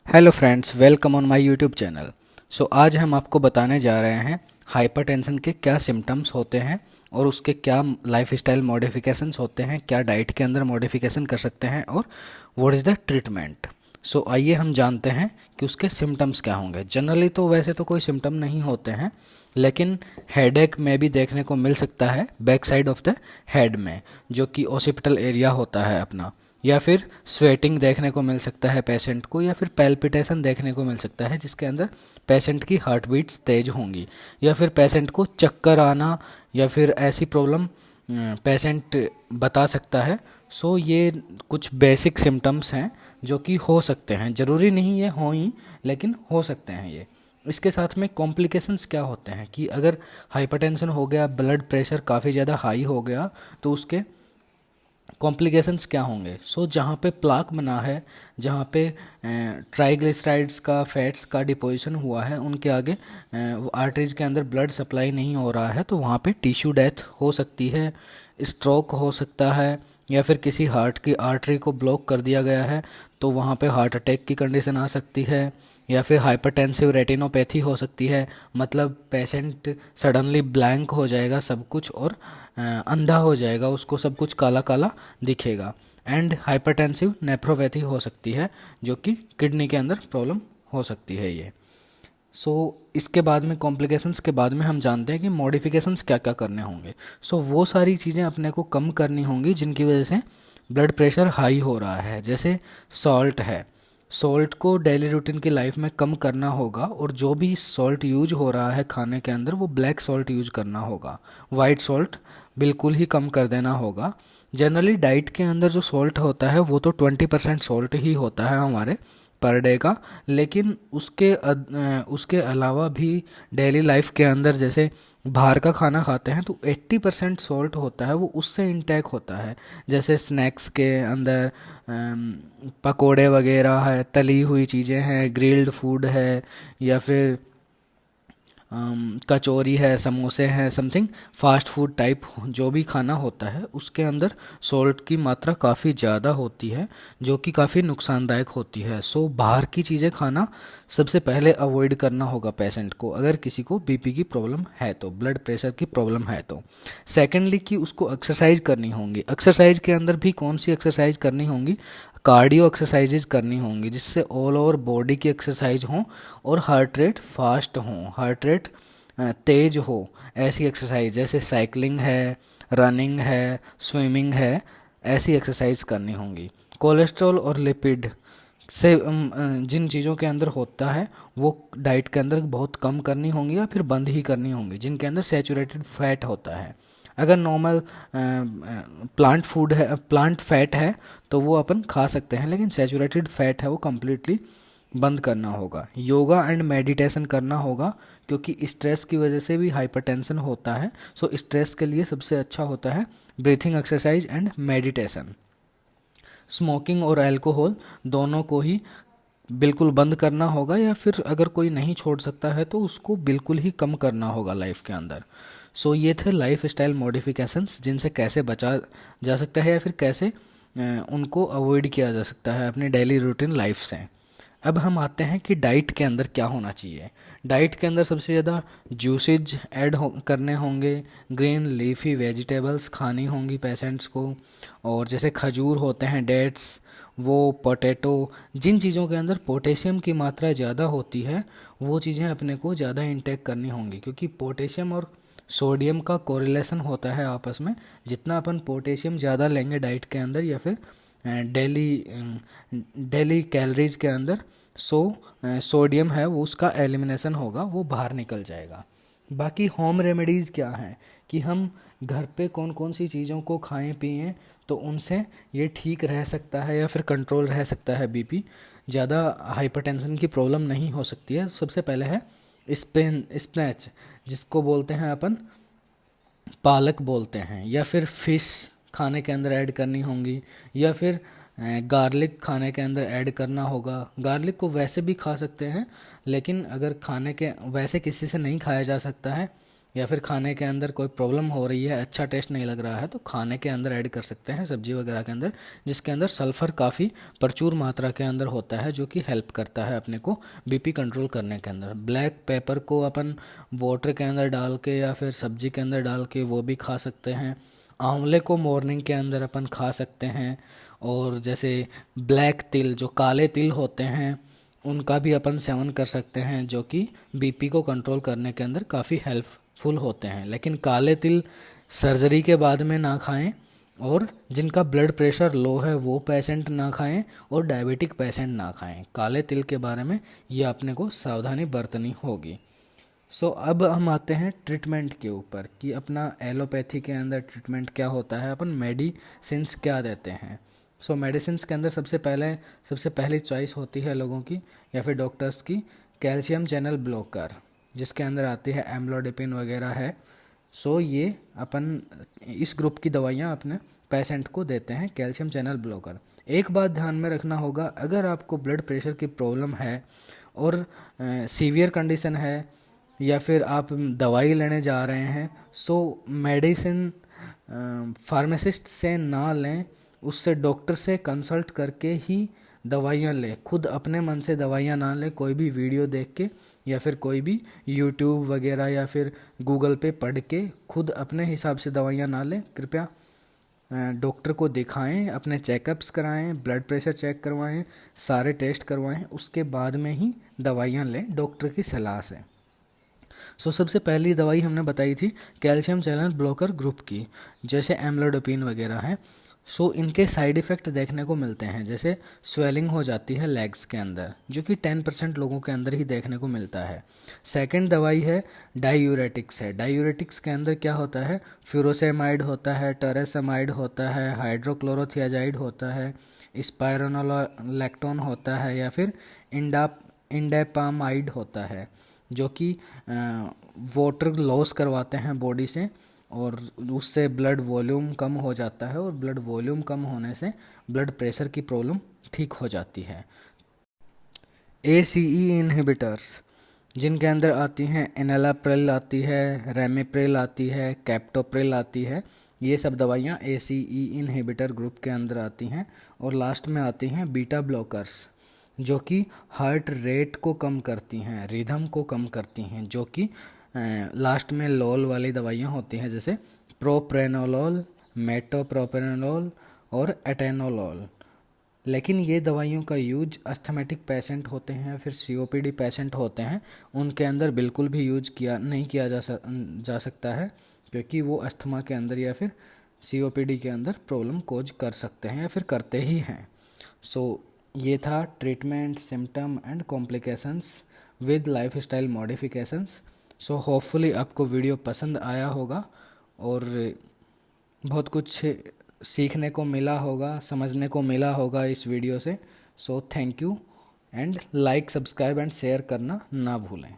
Hello friends, welcome on my YouTube channel. आज हम आपको बताने जा रहे हैं हाइपरटेंशन के क्या सिम्टम्स होते हैं और उसके क्या लाइफस्टाइल मॉडिफिकेशंस होते हैं, क्या डाइट के अंदर मॉडिफिकेशन कर सकते हैं और व्हाट इज़ द ट्रीटमेंट। आइए हम जानते हैं कि उसके सिम्टम्स क्या होंगे। जनरली तो वैसे तो कोई सिम्टम नहीं होते हैं, लेकिन हेडेक में भी देखने को मिल सकता है back side of the head में, जो कि ओसिपिटल एरिया होता है अपना, या फिर स्वेटिंग देखने को मिल सकता है पेशेंट को, या फिर पैल्पिटेशन देखने को मिल सकता है जिसके अंदर पेशेंट की हार्ट बीट्स तेज होंगी, या फिर पेशेंट को चक्कर आना या फिर ऐसी प्रॉब्लम पेशेंट बता सकता है। ये कुछ बेसिक सिम्टम्स हैं जो कि हो सकते हैं, ज़रूरी नहीं है हो ही, लेकिन हो सकते हैं ये। इसके साथ में कॉम्प्लिकेशंस क्या होते हैं कि अगर हाइपरटेंशन हो गया, ब्लड प्रेशर काफ़ी ज़्यादा हाई हो गया, तो उसके कॉम्प्लिकेशंस क्या होंगे। जहाँ पे प्लाक बना है, जहाँ पे ट्राइग्लिसराइड्स का, फैट्स का डिपोजिशन हुआ है, उनके आगे आर्टरीज के अंदर ब्लड सप्लाई नहीं हो रहा है, तो वहाँ पे टिश्यू डेथ हो सकती है, स्ट्रोक हो सकता है, या फिर किसी हार्ट की आर्टरी को ब्लॉक कर दिया गया है तो वहाँ पे हार्ट अटैक की कंडीशन आ सकती है, या फिर हाइपरटेंसिव रेटिनोपैथी हो सकती है। मतलब पेशेंट सडनली ब्लैंक हो जाएगा सब कुछ और अंधा हो जाएगा, उसको सब कुछ काला काला दिखेगा। एंड हाइपरटेंसिव नेफ्रोपैथी हो सकती है, जो कि किडनी के अंदर प्रॉब्लम हो सकती है ये। इसके बाद में कॉम्प्लिकेशंस के बाद में हम जानते हैं कि मॉडिफिकेशंस क्या क्या करने होंगे। वो सारी चीज़ें अपने को कम करनी होंगी जिनकी वजह से ब्लड प्रेशर हाई हो रहा है। जैसे सॉल्ट है, सॉल्ट को डेली रूटीन की लाइफ में कम करना होगा, और जो भी सॉल्ट यूज हो रहा है खाने के अंदर वो ब्लैक सॉल्ट यूज करना होगा, वाइट सॉल्ट बिल्कुल ही कम कर देना होगा। जनरली डाइट के अंदर जो सॉल्ट होता है वो तो 20% सॉल्ट ही होता है हमारे पर डे का, लेकिन उसके अलावा भी डेली लाइफ के अंदर जैसे बाहर का खाना खाते हैं तो 80% सॉल्ट होता है, वो उससे इंटेक होता है। जैसे स्नैक्स के अंदर पकोड़े वगैरह है, तली हुई चीज़ें हैं, ग्रिल्ड फूड है, या फिर कचौरी है, समोसे हैं, समथिंग फास्ट फूड टाइप जो भी खाना होता है उसके अंदर सॉल्ट की मात्रा काफ़ी ज़्यादा होती है, जो कि काफ़ी नुकसानदायक होती है। बाहर की चीज़ें खाना सबसे पहले अवॉइड करना होगा पेशेंट को, अगर किसी को बीपी की प्रॉब्लम है तो, ब्लड प्रेशर की प्रॉब्लम है तो। सेकेंडली कि उसको एक्सरसाइज करनी होंगी। एक्सरसाइज के अंदर भी कौन सी एक्सरसाइज करनी होंगी? कार्डियो एक्सरसाइजेज करनी होंगी, जिससे ऑल ओवर बॉडी की एक्सरसाइज हो और हार्ट रेट फास्ट हो, हार्ट रेट तेज हो। ऐसी एक्सरसाइज जैसे साइकिलिंग है, रनिंग है, स्विमिंग है, ऐसी एक्सरसाइज करनी होंगी। कोलेस्ट्रॉल और लिपिड से जिन चीज़ों के अंदर होता है वो डाइट के अंदर बहुत कम करनी होंगी या फिर बंद ही करनी होंगी। जिनके अंदर सैचुरेटेड फैट होता है, अगर नॉर्मल प्लांट फूड है, प्लांट फैट है तो वो अपन खा सकते हैं, लेकिन सैचुरेटेड फैट है वो कम्प्लीटली बंद करना होगा। योगा एंड मेडिटेशन करना होगा, क्योंकि स्ट्रेस की वजह से भी हाइपरटेंशन होता है। स्ट्रेस के लिए सबसे अच्छा होता है breathing exercise and meditation. Smoking और अल्कोहल दोनों को ही बिल्कुल बंद करना होगा, या फिर अगर कोई नहीं छोड़ सकता है तो उसको बिल्कुल ही कम करना होगा लाइफ के अंदर। ये थे लाइफ स्टाइल मॉडिफिकेशंस, जिनसे कैसे बचा जा सकता है या फिर कैसे उनको अवॉइड किया जा सकता है अपनी डेली रूटीन लाइफ से। अब हम आते हैं कि डाइट के अंदर क्या होना चाहिए। डाइट के अंदर सबसे ज़्यादा जूसेज करने होंगे, ग्रीन लीफी वेजिटेबल्स खानी होंगी पेशेंट्स को, और जैसे खजूर होते हैं, डेट्स, वो पोटैटो, जिन चीज़ों के अंदर पोटेशियम की मात्रा ज़्यादा होती है वो चीज़ें अपने को ज़्यादा इंटेक करनी होंगी, क्योंकि पोटेशियम और सोडियम का कोरिलेशन होता है आपस में। जितना अपन पोटेशियम ज़्यादा लेंगे डाइट के अंदर या फिर डेली डेली कैलोरीज के अंदर, सोडियम है वो उसका एलिमिनेशन होगा, वो बाहर निकल जाएगा। बाकी होम रेमेडीज़ क्या हैं कि हम घर पे कौन कौन सी चीज़ों को खाएं पिएं तो उनसे ये ठीक रह सकता है या फिर कंट्रोल रह सकता है, बीपी ज़्यादा हाइपरटेंशन की प्रॉब्लम नहीं हो सकती है। सबसे पहले है स्पिनच, जिसको बोलते हैं अपन पालक बोलते हैं, या फिर फिश खाने के अंदर ऐड करनी होंगी, या फिर गार्लिक खाने के अंदर ऐड करना होगा। गार्लिक को वैसे भी खा सकते हैं, लेकिन अगर खाने के वैसे किसी से नहीं खाया जा सकता है, या फिर खाने के अंदर कोई प्रॉब्लम हो रही है, अच्छा टेस्ट नहीं लग रहा है, तो खाने के अंदर ऐड कर सकते हैं, सब्जी वगैरह के अंदर, जिसके अंदर सल्फ़र काफ़ी प्रचुर मात्रा के अंदर होता है, जो कि हेल्प करता है अपने को बीपी कंट्रोल करने के अंदर। ब्लैक पेपर को अपन वाटर के अंदर डाल के या फिर सब्जी के अंदर डाल के वो भी खा सकते हैं। आंवले को मॉर्निंग के अंदर अपन खा सकते हैं। और जैसे ब्लैक तिल, जो काले तिल होते हैं, उनका भी अपन सेवन कर सकते हैं, जो कि बीपी को कंट्रोल करने के अंदर काफ़ी हेल्पफुल होते हैं। लेकिन काले तिल सर्जरी के बाद में ना खाएं, और जिनका ब्लड प्रेशर लो है वो पेशेंट ना खाएं, और डायबिटिक पेशेंट ना खाएं। काले तिल के बारे में ये अपने को सावधानी बरतनी होगी। अब हम आते हैं ट्रीटमेंट के ऊपर कि अपना एलोपैथी के अंदर ट्रीटमेंट क्या होता है, अपन मेडिसिन्स क्या देते हैं। मेडिसिन्स के अंदर सबसे पहली चॉइस होती है लोगों की या फिर डॉक्टर्स की कैल्शियम चैनल ब्लॉकर, जिसके अंदर आती है एम्लोडिपिन वगैरह है। ये अपन इस ग्रुप की दवाइयाँ अपने पेशेंट को देते हैं, कैल्शियम चैनल ब्लॉकर। एक बात ध्यान में रखना होगा, अगर आपको ब्लड प्रेशर की प्रॉब्लम है और सीवियर कंडीशन है या फिर आप दवाई लेने जा रहे हैं, मेडिसिन फार्मासिस्ट से ना लें, उससे डॉक्टर से कंसल्ट करके ही दवाइयाँ लें। खुद अपने मन से दवाइयाँ ना लें, कोई भी वीडियो देख के या फिर कोई भी यूट्यूब वगैरह या फिर गूगल पे पढ़ के खुद अपने हिसाब से दवाइयाँ ना लें। कृपया डॉक्टर को दिखाएं, अपने चेकअप्स कराएं, ब्लड प्रेशर चेक करवाएं, सारे टेस्ट करवाएं, उसके बाद में ही दवाइयाँ लें डॉक्टर की सलाह से। सबसे पहली दवाई हमने बताई थी कैल्शियम चैनल ब्लॉकर ग्रुप की, जैसे एम्लोडोपिन वगैरह है। इनके साइड इफ़ेक्ट देखने को मिलते हैं, जैसे स्वेलिंग हो जाती है लेग्स के अंदर, जो कि 10% लोगों के अंदर ही देखने को मिलता है। सेकंड दवाई है डायूरेटिक्स है। डायूरेटिक्स के अंदर क्या होता है, फ्यूरोसेमाइड होता है, टेरेसेमाइड होता है, हाइड्रोक्लोरोथियाजाइड होता है, स्पायरोनोलैक्टोन होता है, या फिर इंडेपामाइड होता है, जो कि वाटर लॉस करवाते हैं बॉडी से, और उससे ब्लड वॉल्यूम कम हो जाता है, और ब्लड वॉल्यूम कम होने से ब्लड प्रेशर की प्रॉब्लम ठीक हो जाती है। ACE इनहिबिटर्स, जिनके अंदर आती हैं एनालाप्रिल आती है, रेमिप्रिल आती है, कैप्टोप्रिल आती है, ये सब दवाइयाँ ACE इनहिबिटर ग्रुप के अंदर आती हैं। और लास्ट में आती हैं बीटा ब्लॉकर्स, जो कि हार्ट रेट को कम करती हैं, रिदम को कम करती हैं, जो कि लास्ट में लॉल वाली दवाइयाँ होती हैं, जैसे प्रोप्रेनोलॉल, मेटोप्रोप्रेनोलॉल और एटेनोलॉल। लेकिन ये दवाइयों का यूज अस्थमेटिक पेशेंट होते हैं, फिर COPD पेशेंट होते हैं, उनके अंदर बिल्कुल भी यूज नहीं किया जा सकता है, क्योंकि वो अस्थमा के अंदर या फिर COPD के अंदर प्रॉब्लम कोज कर सकते हैं या फिर करते ही हैं। ये था treatment, symptom and complications with life style modifications. Hopefully आपको वीडियो पसंद आया होगा और बहुत कुछ सीखने को मिला होगा, समझने को मिला होगा इस वीडियो से। Thank you, and like, subscribe and share करना ना भूलें।